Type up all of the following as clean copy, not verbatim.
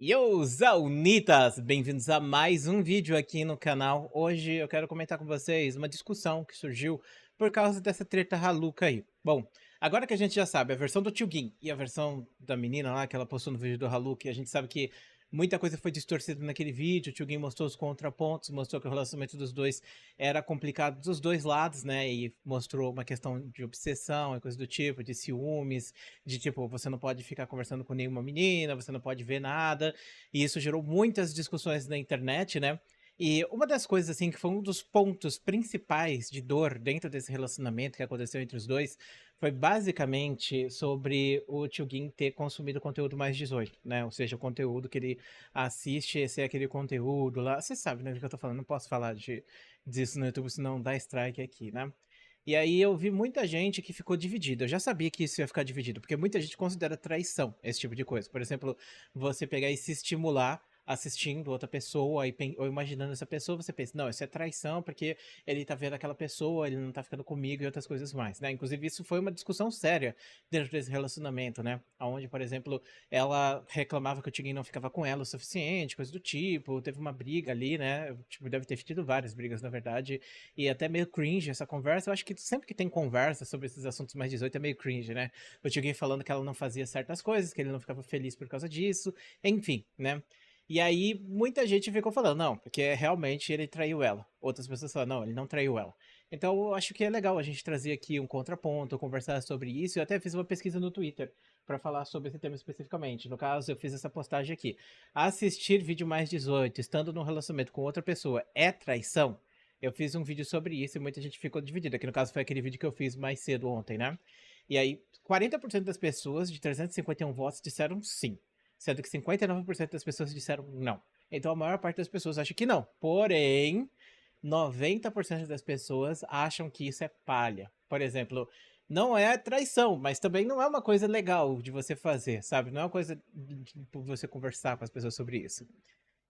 Yo, Zaunitas! Bem-vindos a mais um vídeo aqui no canal. Hoje eu quero comentar com vocês uma discussão que surgiu por causa dessa treta Haluca aí. Bom, agora que a gente já sabe a versão do Tio Gin e a versão da menina lá que ela postou no vídeo do Haluca, e a gente sabe que muita coisa foi distorcida naquele vídeo, o Tio Gin mostrou os contrapontos, mostrou que o relacionamento dos dois era complicado dos dois lados, né, e mostrou uma questão de obsessão e coisa do tipo, de ciúmes, de tipo, você não pode ficar conversando com nenhuma menina, você não pode ver nada, e isso gerou muitas discussões na internet, né? E uma das coisas, assim, que foi um dos pontos principais de dor dentro desse relacionamento que aconteceu entre os dois, foi basicamente sobre o Tio Gin ter consumido conteúdo mais 18, né? Ou seja, o conteúdo que ele assiste, esse é aquele conteúdo lá. Você sabe, né, do que eu tô falando, não posso falar disso no YouTube, senão dá strike aqui, né? E aí eu vi muita gente que ficou dividida. Eu já sabia que isso ia ficar dividido, porque muita gente considera traição esse tipo de coisa. Por exemplo, você pegar e se estimular assistindo outra pessoa ou imaginando essa pessoa, você pensa, não, isso é traição porque ele tá vendo aquela pessoa, ele não tá ficando comigo e outras coisas mais, né? Inclusive, isso foi uma discussão séria dentro desse relacionamento, né? Onde, por exemplo, ela reclamava que o Tigrin não ficava com ela o suficiente, coisa do tipo, teve uma briga ali, né? Tipo, deve ter tido várias brigas, na verdade, e até meio cringe essa conversa. Eu acho que sempre que tem conversa sobre esses assuntos mais 18 é meio cringe, né? Eu tinha alguém falando que ela não fazia certas coisas, que ele não ficava feliz por causa disso, enfim, né? E aí muita gente ficou falando, não, porque realmente ele traiu ela. Outras pessoas falaram, não, ele não traiu ela. Então eu acho que é legal a gente trazer aqui um contraponto, conversar sobre isso. Eu até fiz uma pesquisa no Twitter para falar sobre esse tema especificamente. No caso, eu fiz essa postagem aqui. Assistir vídeo mais 18, estando num relacionamento com outra pessoa, é traição? Eu fiz um vídeo sobre isso e muita gente ficou dividida, que no caso foi aquele vídeo que eu fiz mais cedo ontem, né? E aí, 40% das pessoas, de 351 votos, disseram sim, sendo que 59% das pessoas disseram não. Então a maior parte das pessoas acha que não. Porém, 90% das pessoas acham que isso é palha. Por exemplo, não é traição, mas também não é uma coisa legal de você fazer, sabe? Não é uma coisa de você conversar com as pessoas sobre isso.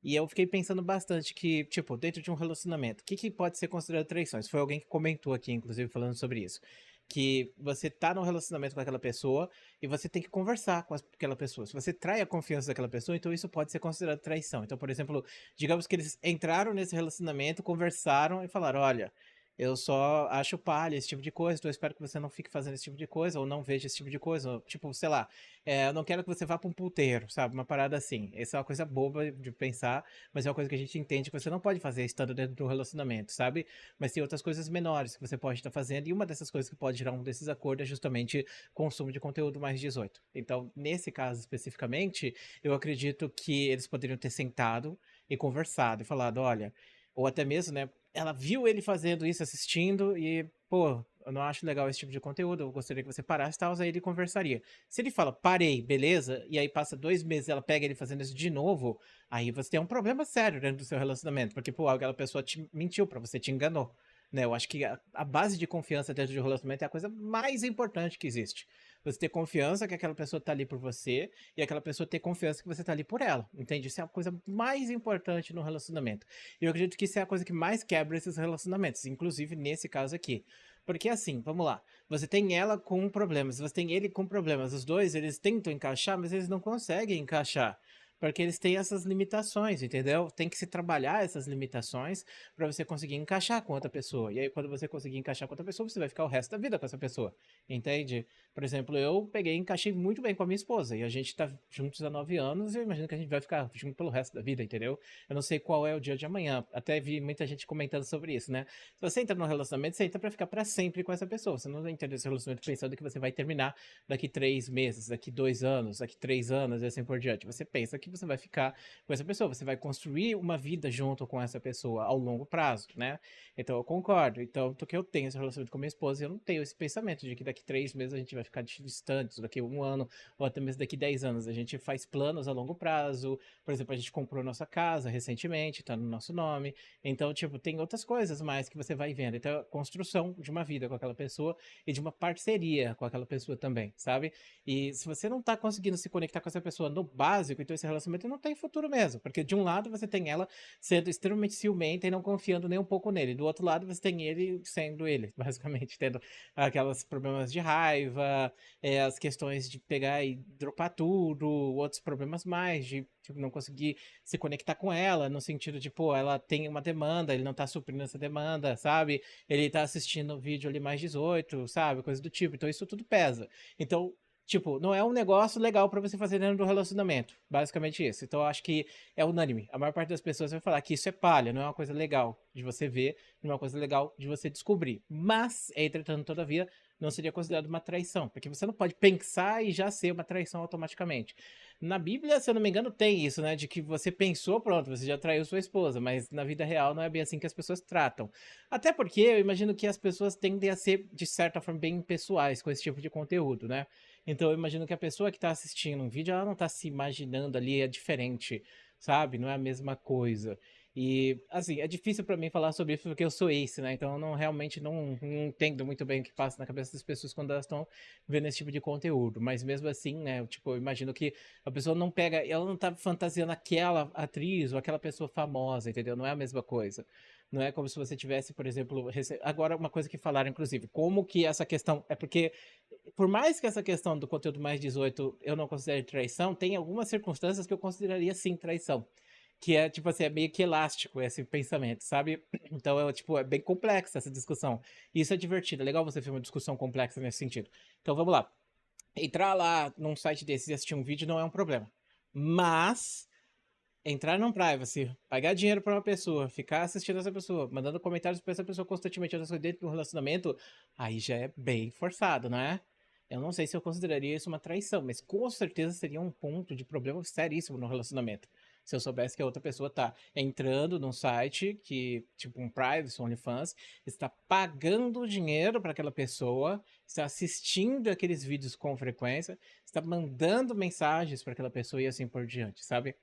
E eu fiquei pensando bastante que, tipo, dentro de um relacionamento, o que, que pode ser considerado traições? Foi alguém que comentou aqui, inclusive, falando sobre isso. Que você tá num relacionamento com aquela pessoa e você tem que conversar com aquela pessoa. Se você trai a confiança daquela pessoa, então isso pode ser considerado traição. Então, por exemplo, digamos que eles entraram nesse relacionamento, conversaram e falaram: olha, eu só acho palha esse tipo de coisa, então eu espero que você não fique fazendo esse tipo de coisa, ou não veja esse tipo de coisa. Ou, tipo, sei lá, eu não quero que você vá pra um puteiro, sabe? Uma parada assim. Essa é uma coisa boba de pensar, mas é uma coisa que a gente entende que você não pode fazer estando dentro do relacionamento, sabe? Mas tem outras coisas menores que você pode estar fazendo, e uma dessas coisas que pode gerar um desses acordos é justamente consumo de conteúdo mais 18. Então, nesse caso especificamente, eu acredito que eles poderiam ter sentado e conversado e falado, olha, ou até mesmo, né, ela viu ele fazendo isso, assistindo, e, pô, eu não acho legal esse tipo de conteúdo, eu gostaria que você parasse e tal, aí ele conversaria. Se ele fala, parei, beleza, e aí passa 2 meses e ela pega ele fazendo isso de novo, aí você tem um problema sério dentro do seu relacionamento, porque, pô, aquela pessoa te mentiu pra você, te enganou. Né, eu acho que a base de confiança dentro de um relacionamento é a coisa mais importante que existe. Você ter confiança que aquela pessoa tá ali por você e aquela pessoa ter confiança que você tá ali por ela. Entende? Isso é a coisa mais importante no relacionamento. E eu acredito que isso é a coisa que mais quebra esses relacionamentos, inclusive nesse caso aqui. Porque assim, vamos lá. Você tem ela com problemas, você tem ele com problemas. Os dois, eles tentam encaixar, mas eles não conseguem encaixar. Porque eles têm essas limitações, entendeu? Tem que se trabalhar essas limitações para você conseguir encaixar com outra pessoa. E aí, quando você conseguir encaixar com outra pessoa, você vai ficar o resto da vida com essa pessoa. Entende? Por exemplo, eu peguei e encaixei muito bem com a minha esposa. E a gente tá juntos há 9 anos e eu imagino que a gente vai ficar junto pelo resto da vida, entendeu? Eu não sei qual é o dia de amanhã. Até vi muita gente comentando sobre isso, né? Se você entra num relacionamento, você entra pra ficar pra sempre com essa pessoa. Você não entra nesse relacionamento pensando que você vai terminar daqui 3 meses, daqui 2 anos, daqui 3 anos e assim por diante. Você pensa que você vai ficar com essa pessoa, você vai construir uma vida junto com essa pessoa ao longo prazo, né? Então eu concordo. Então, porque eu tenho esse relacionamento com minha esposa, eu não tenho esse pensamento de que daqui 3 meses a gente vai ficar distantes, daqui 1 ano, ou até mesmo daqui 10 anos. A gente faz planos a longo prazo. Por exemplo, a gente comprou nossa casa recentemente, tá no nosso nome. Então, tipo, tem outras coisas mais que você vai vendo. Então, a construção de uma vida com aquela pessoa e de uma parceria com aquela pessoa também, sabe? E se você não tá conseguindo se conectar com essa pessoa no básico, então esse relacionamento não tem futuro mesmo. Porque de um lado você tem ela sendo extremamente ciumenta e não confiando nem um pouco nele. Do outro lado você tem ele sendo ele, basicamente, tendo aquelas problemas de raiva, as questões de pegar e dropar tudo, outros problemas mais, de tipo, não conseguir se conectar com ela, no sentido de, pô, ela tem uma demanda, ele não tá suprindo essa demanda, sabe? Ele tá assistindo o vídeo ali mais 18, sabe? Coisa do tipo. Então isso tudo pesa. Então, tipo, não é um negócio legal pra você fazer dentro do relacionamento. Basicamente isso. Então eu acho que é unânime. A maior parte das pessoas vai falar que isso é palha, não é uma coisa legal de você ver, não é uma coisa legal de você descobrir. Mas, entretanto, todavia, não seria considerado uma traição, porque você não pode pensar e já ser uma traição automaticamente. Na Bíblia, se eu não me engano, tem isso, né? De que você pensou, pronto, você já traiu sua esposa, mas na vida real não é bem assim que as pessoas tratam. Até porque eu imagino que as pessoas tendem a ser, de certa forma, bem pessoais com esse tipo de conteúdo, né? Então eu imagino que a pessoa que tá assistindo um vídeo, ela não tá se imaginando ali, é diferente, sabe? Não é a mesma coisa. E, assim, é difícil pra mim falar sobre isso porque eu sou ace, né? Então eu não, realmente não entendo muito bem o que passa na cabeça das pessoas quando elas estão vendo esse tipo de conteúdo. Mas mesmo assim, né? Tipo, eu imagino que a pessoa não pega, ela não tá fantasiando aquela atriz ou aquela pessoa famosa, entendeu? Não é a mesma coisa. Não é como se você tivesse, por exemplo, agora uma coisa que falaram, inclusive, como que essa questão. É porque, por mais que essa questão do conteúdo mais 18 eu não considere traição, tem algumas circunstâncias que eu consideraria sim traição. Que é, tipo assim, é meio que elástico esse pensamento, sabe? Então, tipo, é bem complexa essa discussão. E isso é divertido, é legal você ver uma discussão complexa nesse sentido. Então, vamos lá. Entrar lá num site desses e assistir um vídeo não é um problema. Mas entrar num privacy, pagar dinheiro pra uma pessoa, ficar assistindo essa pessoa, mandando comentários pra essa pessoa constantemente dentro do relacionamento, aí já é bem forçado, né? Eu não sei se eu consideraria isso uma traição, mas com certeza seria um ponto de problema seríssimo no relacionamento. Se eu soubesse que a outra pessoa tá entrando num site que, tipo um privacy, OnlyFans, está pagando dinheiro para aquela pessoa, está assistindo aqueles vídeos com frequência, está mandando mensagens para aquela pessoa e assim por diante, sabe?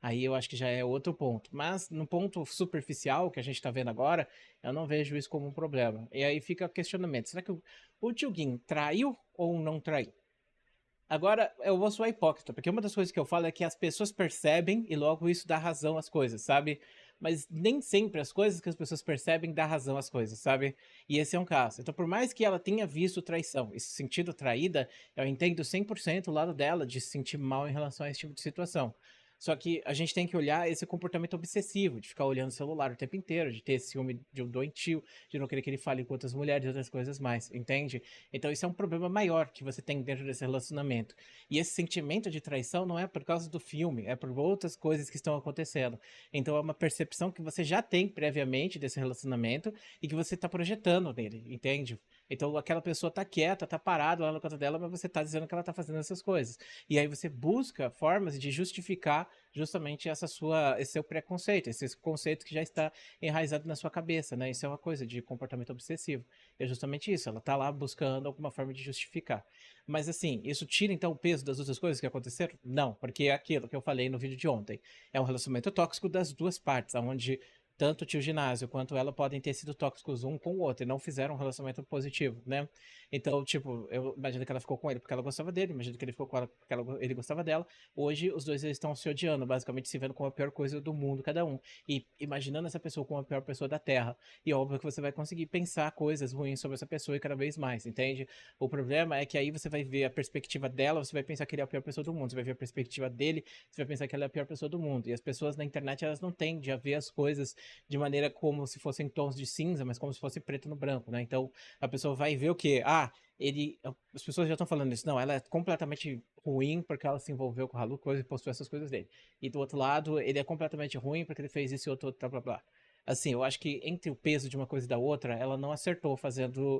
Aí eu acho que já é outro ponto. Mas no ponto superficial que a gente está vendo agora, eu não vejo isso como um problema. E aí fica o questionamento: será que o Tio Gin traiu ou não traiu? Agora, eu vou soar hipócrita, porque uma das coisas que eu falo é que as pessoas percebem e logo isso dá razão às coisas, sabe? Mas nem sempre as coisas que as pessoas percebem dá razão às coisas, sabe? E esse é um caso. Então, por mais que ela tenha visto traição e se sentido traída, eu entendo 100% o lado dela de se sentir mal em relação a esse tipo de situação. Só que a gente tem que olhar esse comportamento obsessivo, de ficar olhando o celular o tempo inteiro, de ter esse ciúme de um doentio, de não querer que ele fale com outras mulheres e outras coisas mais, entende? Então isso é um problema maior que você tem dentro desse relacionamento. E esse sentimento de traição não é por causa do filme, é por outras coisas que estão acontecendo. Então é uma percepção que você já tem previamente desse relacionamento e que você está projetando nele, entende? Então aquela pessoa tá quieta, tá parada lá no canto dela, mas você tá dizendo que ela tá fazendo essas coisas. E aí você busca formas de justificar justamente esse seu preconceito, esse conceito que já está enraizado na sua cabeça, né? Isso é uma coisa de comportamento obsessivo. É justamente isso, ela tá lá buscando alguma forma de justificar. Mas assim, isso tira então o peso das outras coisas que aconteceram? Não, porque é aquilo que eu falei no vídeo de ontem. É um relacionamento tóxico das duas partes, onde tanto o tio Ginásio quanto ela podem ter sido tóxicos um com o outro e não fizeram um relacionamento positivo, né? Então, tipo, eu imagino que ela ficou com ele porque ela gostava dele, imagino que ele ficou com ela porque ele gostava dela. Hoje, os dois eles estão se odiando, basicamente se vendo como a pior coisa do mundo, cada um. E imaginando essa pessoa como a pior pessoa da Terra. E óbvio que você vai conseguir pensar coisas ruins sobre essa pessoa e cada vez mais, entende? O problema é que aí você vai ver a perspectiva dela, você vai pensar que ele é a pior pessoa do mundo. Você vai ver a perspectiva dele, você vai pensar que ela é a pior pessoa do mundo. E as pessoas na internet, elas não tendem a ver as coisas de maneira como se fossem tons de cinza, mas como se fosse preto no branco, né? Então, a pessoa vai ver o quê? Ah, as pessoas já estão falando isso. Não, ela é completamente ruim porque ela se envolveu com o Halu, coisa e postou essas coisas dele. E do outro lado, ele é completamente ruim porque ele fez isso e outro, blá blá blá. Assim, eu acho que entre o peso de uma coisa e da outra, ela não acertou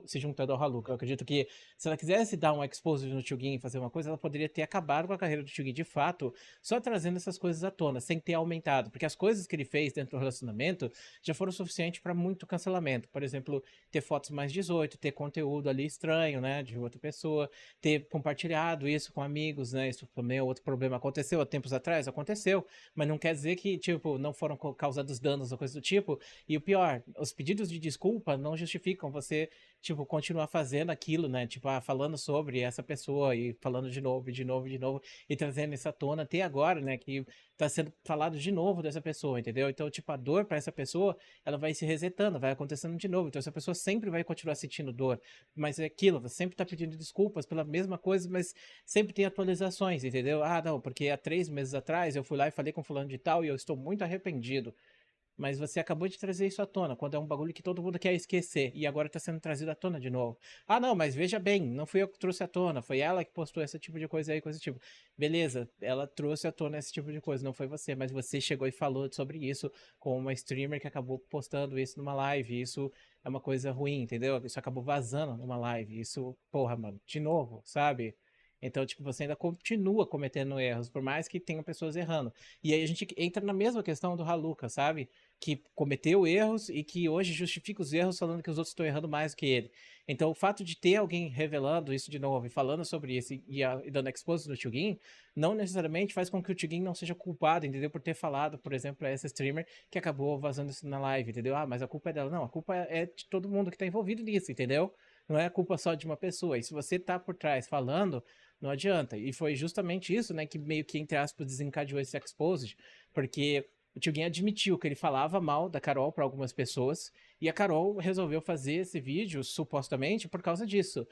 se juntando ao Haluka. Eu acredito que se ela quisesse dar um expose no Tugin e fazer uma coisa, ela poderia ter acabado com a carreira do Tugin de fato, só trazendo essas coisas à tona, sem ter aumentado. Porque as coisas que ele fez dentro do relacionamento já foram suficientes para muito cancelamento. Por exemplo, ter fotos mais 18, ter conteúdo ali estranho, né, de outra pessoa, ter compartilhado isso com amigos, né, isso também é outro problema. Aconteceu há tempos atrás? Aconteceu, mas não quer dizer que, tipo, não foram causados danos ou coisa do tipo, tipo, e o pior, os pedidos de desculpa não justificam você, tipo, continuar fazendo aquilo, né? Tipo, falando sobre essa pessoa e falando de novo, de novo, de novo, e trazendo essa tona até agora, né? Que tá sendo falado de novo dessa pessoa, entendeu? Então, tipo, a dor para essa pessoa, ela vai se resetando, vai acontecendo de novo. Então, essa pessoa sempre vai continuar sentindo dor. Mas é aquilo, você sempre tá pedindo desculpas pela mesma coisa, mas sempre tem atualizações, entendeu? Ah, não, porque há 3 meses atrás eu fui lá e falei com fulano de tal e eu estou muito arrependido. Mas você acabou de trazer isso à tona, quando é um bagulho que todo mundo quer esquecer, e agora tá sendo trazido à tona de novo. Ah, não, mas veja bem, não fui eu que trouxe à tona, foi ela que postou esse tipo de coisa aí, coisa do tipo. Beleza, ela trouxe à tona esse tipo de coisa, não foi você, mas você chegou e falou sobre isso com uma streamer que acabou postando isso numa live, isso é uma coisa ruim, entendeu? Isso acabou vazando numa live, isso, porra, mano, de novo, sabe? Então, tipo, você ainda continua cometendo erros, por mais que tenha pessoas errando. E aí a gente entra na mesma questão do Haluka, sabe? Que cometeu erros e que hoje justifica os erros falando que os outros estão errando mais do que ele. Então, o fato de ter alguém revelando isso de novo e falando sobre isso e dando expose no Tugin, não necessariamente faz com que o Tugin não seja culpado, entendeu? Por ter falado, por exemplo, a essa streamer que acabou vazando isso na live, entendeu? Ah, mas a culpa é dela. Não, a culpa é de todo mundo que tá envolvido nisso, entendeu? Não é a culpa só de uma pessoa. E se você tá por trás falando, não adianta. E foi justamente isso, né, que meio que, entre aspas, desencadeou esse exposed, porque o Tio Guen admitiu que ele falava mal da Carol para algumas pessoas, e a Carol resolveu fazer esse vídeo, supostamente, por causa disso.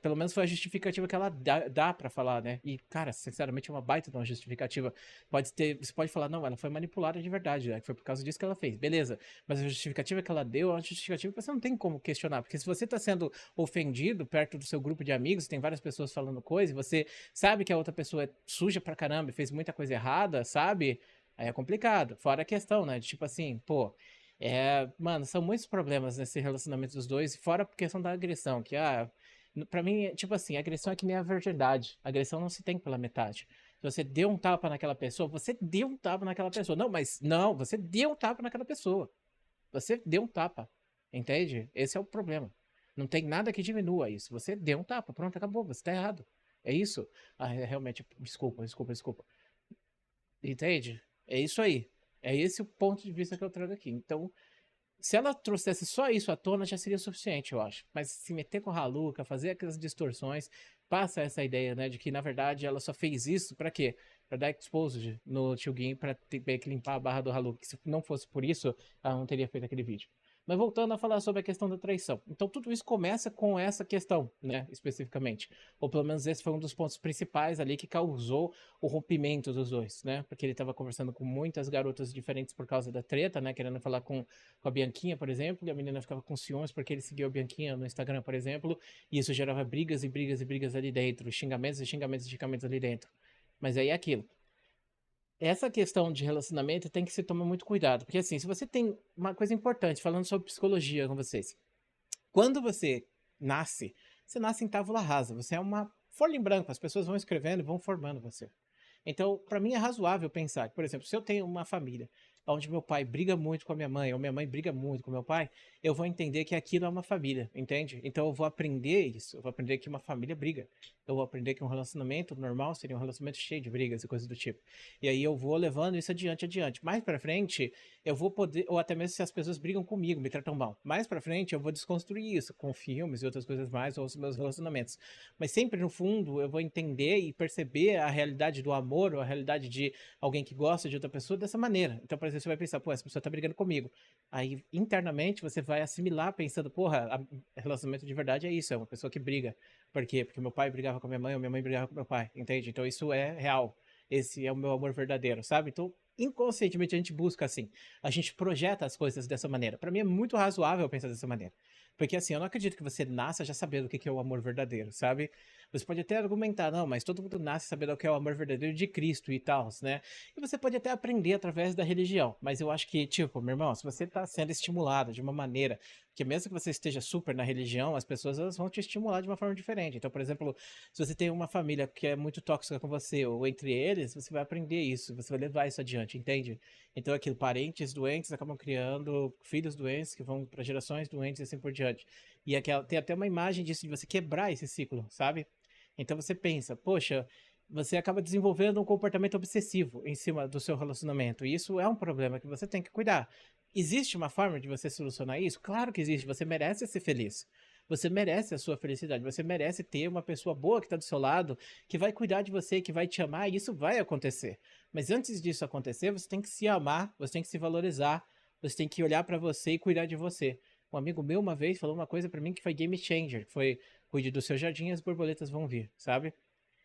Pelo menos foi a justificativa que ela dá para falar, né? E, cara, sinceramente, é uma baita de uma justificativa. Você pode falar, não, ela foi manipulada de verdade, né? Foi por causa disso que ela fez. Beleza, mas a justificativa que ela deu é uma justificativa que você não tem como questionar, porque se você tá sendo ofendido perto do seu grupo de amigos, tem várias pessoas falando coisa, e você sabe que a outra pessoa é suja pra caramba e fez muita coisa errada, sabe? Aí é complicado. Fora a questão, né? De tipo assim, pô. Mano, são muitos problemas nesse relacionamento dos dois, fora a questão da agressão, que, pra mim, tipo assim, agressão é que nem a verdade. Agressão não se tem pela metade. Se você deu um tapa naquela pessoa, você deu um tapa naquela pessoa. Não, mas não, você deu um tapa naquela pessoa. Você deu um tapa. Entende? Esse é o problema. Não tem nada que diminua isso. Você deu um tapa, pronto, acabou, você tá errado. É isso. Realmente, desculpa, desculpa, desculpa. Entende? É isso aí. É esse o ponto de vista que eu trago aqui. Então, se ela trouxesse só isso à tona, já seria suficiente, eu acho. Mas se meter com a Haluka, fazer aquelas distorções, passa essa ideia, né, de que na verdade ela só fez isso pra quê? Pra dar exposed no Tio pra ter que limpar a barra do Haluka. Que se não fosse por isso, ela não teria feito aquele vídeo. Mas voltando a falar sobre a questão da traição. Então tudo isso começa com essa questão, né, especificamente. Ou pelo menos esse foi um dos pontos principais ali que causou o rompimento dos dois, né? Porque ele estava conversando com muitas garotas diferentes por causa da treta, né? Querendo falar com a Bianquinha, por exemplo, e a menina ficava com ciúmes porque ele seguiu a Bianquinha no Instagram, por exemplo, e isso gerava brigas e brigas e brigas ali dentro, xingamentos e xingamentos e xingamentos ali dentro. Mas aí é aquilo. Essa questão de relacionamento tem que se tomar muito cuidado, porque assim, se você tem uma coisa importante, falando sobre psicologia com vocês, quando você nasce em tábula rasa, você é uma folha em branco, as pessoas vão escrevendo e vão formando você. Então, para mim é razoável pensar que, por exemplo, se eu tenho uma família onde meu pai briga muito com a minha mãe, ou minha mãe briga muito com meu pai, eu vou entender que aquilo é uma família, entende? Então eu vou aprender isso, eu vou aprender que uma família briga. Eu vou aprender que um relacionamento normal seria um relacionamento cheio de brigas e coisas do tipo. E aí eu vou levando isso adiante. Mais pra frente, eu vou poder, ou até mesmo se as pessoas brigam comigo, me tratam mal. Mais pra frente, eu vou desconstruir isso com filmes e outras coisas mais, ou os meus relacionamentos. Mas sempre no fundo, eu vou entender e perceber a realidade do amor, ou a realidade de alguém que gosta de outra pessoa dessa maneira. Então, por exemplo, você vai pensar, pô, essa pessoa tá brigando comigo. Aí, internamente, você vai assimilar pensando, porra, relacionamento de verdade é isso, é uma pessoa que briga. Por quê? Porque meu pai brigava com a minha mãe, ou minha mãe brigava com meu pai, entende? Então isso é real. Esse é o meu amor verdadeiro, sabe? Então, inconscientemente a gente busca assim. A gente projeta as coisas dessa maneira. Pra mim é muito razoável pensar dessa maneira. Porque assim, eu não acredito que você nasça já sabendo o que é o amor verdadeiro, sabe? Você pode até argumentar, não, mas todo mundo nasce sabendo o que é o amor verdadeiro de Cristo e tal, né? E você pode até aprender através da religião. Mas eu acho que, tipo, meu irmão, se você tá sendo estimulado de uma maneira que mesmo que você esteja super na religião, as pessoas elas vão te estimular de uma forma diferente. Então, por exemplo, se você tem uma família que é muito tóxica com você, ou entre eles, você vai aprender isso, você vai levar isso adiante, entende? Então, aquilo, parentes doentes acabam criando filhos doentes que vão para gerações doentes e assim por diante. E tem até uma imagem disso, de você quebrar esse ciclo, sabe? Então você pensa, poxa, você acaba desenvolvendo um comportamento obsessivo em cima do seu relacionamento. E isso é um problema que você tem que cuidar. Existe uma forma de você solucionar isso? Claro que existe, você merece ser feliz. Você merece a sua felicidade, você merece ter uma pessoa boa que está do seu lado, que vai cuidar de você, que vai te amar, e isso vai acontecer. Mas antes disso acontecer, você tem que se amar, você tem que se valorizar, você tem que olhar para você e cuidar de você. Um amigo meu uma vez falou uma coisa para mim que foi game changer, foi cuide do seu jardim e as borboletas vão vir, sabe?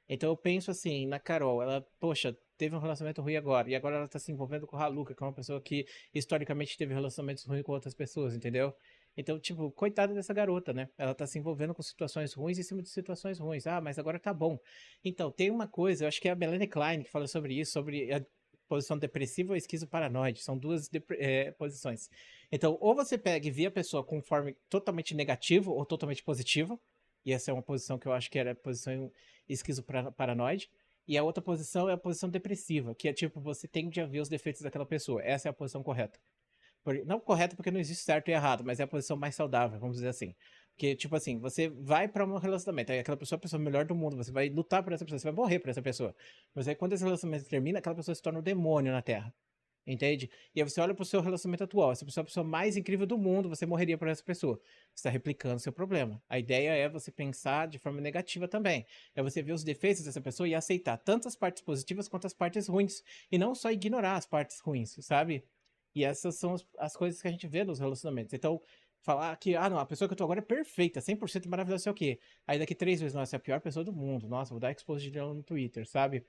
Então eu penso assim, na Carol, ela, poxa, teve um relacionamento ruim agora, e agora ela tá se envolvendo com o Haluka, que é uma pessoa que historicamente teve relacionamentos ruins com outras pessoas, entendeu? Então, tipo, coitada dessa garota, né? Ela tá se envolvendo com situações ruins em cima de situações ruins. Ah, mas agora tá bom. Então, tem uma coisa, eu acho que é a Melanie Klein que fala sobre isso, sobre a posição depressiva ou esquizoparanoide. São duas posições. Então, ou você pega e vê a pessoa com forma totalmente negativo ou totalmente positivo, e essa é uma posição que eu acho que era a posição esquizoparanoide. E a outra posição é a posição depressiva, que é tipo, você tende a ver os defeitos daquela pessoa. Essa é a posição correta. Não correta porque não existe certo e errado, mas é a posição mais saudável, vamos dizer assim. Porque, tipo assim, você vai pra um relacionamento, aí aquela pessoa é a pessoa melhor do mundo, você vai lutar por essa pessoa, você vai morrer por essa pessoa. Mas aí quando esse relacionamento termina, aquela pessoa se torna um demônio na Terra. Entende? E aí você olha pro seu relacionamento atual, essa pessoa é a pessoa mais incrível do mundo, você morreria por essa pessoa. Você está replicando seu problema. A ideia é você pensar de forma negativa também. É você ver os defeitos dessa pessoa e aceitar tanto as partes positivas quanto as partes ruins. E não só ignorar as partes ruins, sabe? E essas são as coisas que a gente vê nos relacionamentos. Então, falar que, ah, não, a pessoa que eu tô agora é perfeita, 100% maravilhosa, sei o quê. Aí daqui 3 vezes, nossa, é a pior pessoa do mundo. Nossa, vou dar expose dela no Twitter, sabe?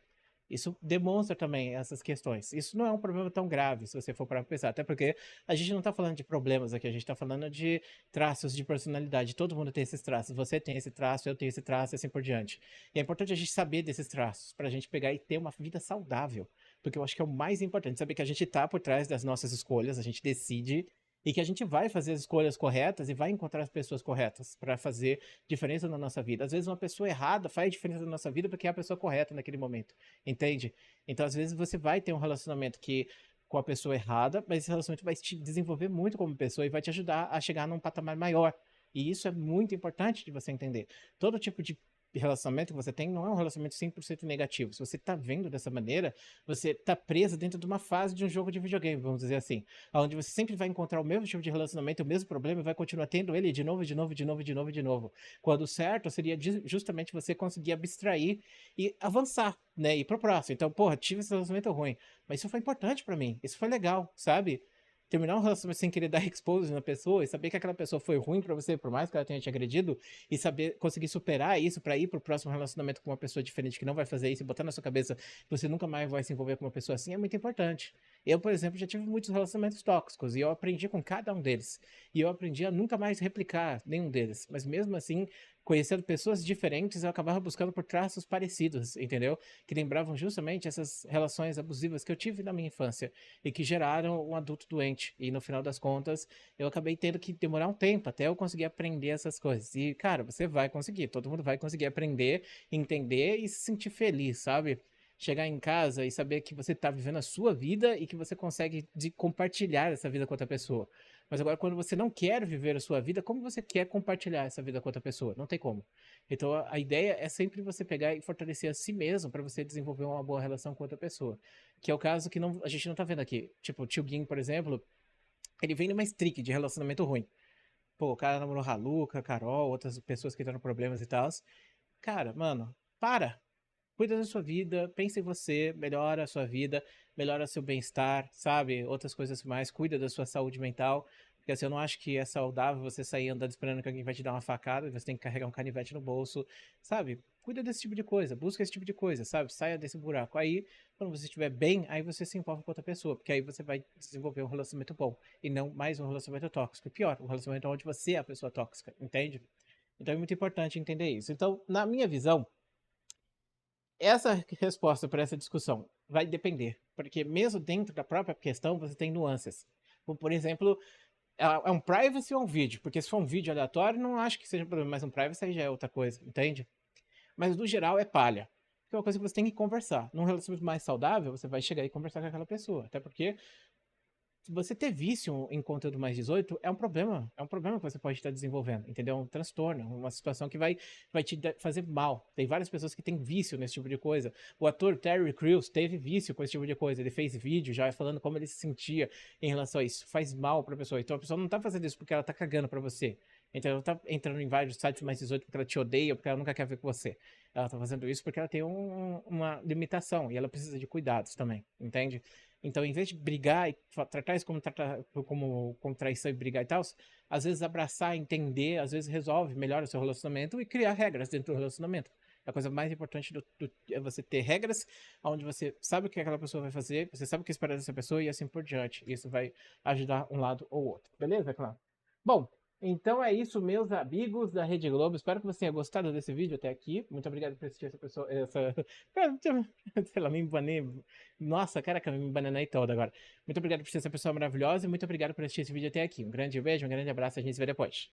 Isso demonstra também essas questões. Isso não é um problema tão grave, se você for para pensar. Até porque a gente não está falando de problemas aqui, a gente está falando de traços de personalidade. Todo mundo tem esses traços. Você tem esse traço, eu tenho esse traço e assim por diante. E é importante a gente saber desses traços, para a gente pegar e ter uma vida saudável. Porque eu acho que é o mais importante, saber que a gente está por trás das nossas escolhas, a gente decide e que a gente vai fazer as escolhas corretas e vai encontrar as pessoas corretas para fazer diferença na nossa vida. Às vezes uma pessoa errada faz diferença na nossa vida porque é a pessoa correta naquele momento. Entende? Então, às vezes, você vai ter um relacionamento que com a pessoa errada, mas esse relacionamento vai te desenvolver muito como pessoa e vai te ajudar a chegar num patamar maior. E isso é muito importante de você entender. Todo tipo de relacionamento que você tem não é um relacionamento 100% negativo. Se você tá vendo dessa maneira, você tá preso dentro de uma fase de um jogo de videogame, vamos dizer assim, onde você sempre vai encontrar o mesmo tipo de relacionamento, o mesmo problema e vai continuar tendo ele de novo, de novo, de novo, de novo, de novo. Quando o certo seria justamente você conseguir abstrair e avançar, né? Ir pro próximo. Então, porra, tive esse relacionamento ruim. Mas isso foi importante pra mim. Isso foi legal, sabe? Terminar um relacionamento sem querer dar expose na pessoa e saber que aquela pessoa foi ruim pra você, por mais que ela tenha te agredido, e saber conseguir superar isso pra ir pro próximo relacionamento com uma pessoa diferente que não vai fazer isso e botar na sua cabeça que você nunca mais vai se envolver com uma pessoa assim é muito importante. Eu, por exemplo, já tive muitos relacionamentos tóxicos e eu aprendi com cada um deles. E eu aprendi a nunca mais replicar nenhum deles. Mas mesmo assim, conhecendo pessoas diferentes, eu acabava buscando por traços parecidos, entendeu? Que lembravam justamente essas relações abusivas que eu tive na minha infância e que geraram um adulto doente. E no final das contas, eu acabei tendo que demorar um tempo até eu conseguir aprender essas coisas. E, cara, você vai conseguir, todo mundo vai conseguir aprender, entender e se sentir feliz, sabe? Chegar em casa e saber que você está vivendo a sua vida e que você consegue compartilhar essa vida com outra pessoa. Mas agora, quando você não quer viver a sua vida, como você quer compartilhar essa vida com outra pessoa? Não tem como. Então, a ideia é sempre você pegar e fortalecer a si mesmo para você desenvolver uma boa relação com outra pessoa. Que é o caso que a gente não tá vendo aqui. Tipo, o Tio Gin, por exemplo, ele vem numa streak de relacionamento ruim. Pô, o cara namorou Haluka, Carol, outras pessoas que estão problemas e tal. Cara, mano, para. Cuida da sua vida, pensa em você, melhora a sua vida, melhora seu bem-estar, sabe? Outras coisas mais, cuida da sua saúde mental. Porque assim, eu não acho que é saudável você sair andando esperando que alguém vai te dar uma facada e você tem que carregar um canivete no bolso, sabe? Cuida desse tipo de coisa, busca esse tipo de coisa, sabe? Saia desse buraco. Aí, quando você estiver bem, aí você se envolve com outra pessoa, porque aí você vai desenvolver um relacionamento bom e não mais um relacionamento tóxico. E pior, um relacionamento onde você é a pessoa tóxica, entende? Então é muito importante entender isso. Então, na minha visão, essa resposta para essa discussão vai depender, porque mesmo dentro da própria questão você tem nuances. Como, por exemplo, é um privacy ou um vídeo? Porque se for um vídeo aleatório, não acho que seja um problema, mas um privacy aí já é outra coisa, entende? Mas no geral é palha. Que é uma coisa que você tem que conversar. Num relacionamento mais saudável, você vai chegar e conversar com aquela pessoa. Até porque se você ter vício em conteúdo mais 18 é um problema que você pode estar desenvolvendo, entendeu? É um transtorno, uma situação que vai te fazer mal. Tem várias pessoas que têm vício nesse tipo de coisa. O ator Terry Crews teve vício com esse tipo de coisa, ele fez vídeo já falando como ele se sentia em relação a isso, faz mal pra pessoa. Então a pessoa não tá fazendo isso porque ela tá cagando pra você. Então ela tá entrando em vários sites mais 18 porque ela te odeia, porque ela nunca quer ver com você. Ela tá fazendo isso porque ela tem uma limitação e ela precisa de cuidados também, entende? Então, em vez de brigar e tratar isso como traição e brigar e tal, às vezes abraçar, entender, às vezes resolve, melhora o seu relacionamento e criar regras dentro do relacionamento. A coisa mais importante é você ter regras onde você sabe o que aquela pessoa vai fazer, você sabe o que esperar dessa pessoa e assim por diante. Isso vai ajudar um lado ou outro. Beleza, claro? Bom, então é isso, meus amigos da Rede Globo. Espero que você tenha gostado desse vídeo até aqui. Muito obrigado por assistir essa pessoa. Sei lá, me embanei. Nossa, caraca, me embananei toda agora. Muito obrigado por ser essa pessoa maravilhosa e muito obrigado por assistir esse vídeo até aqui. Um grande beijo, um grande abraço, a gente se vê depois.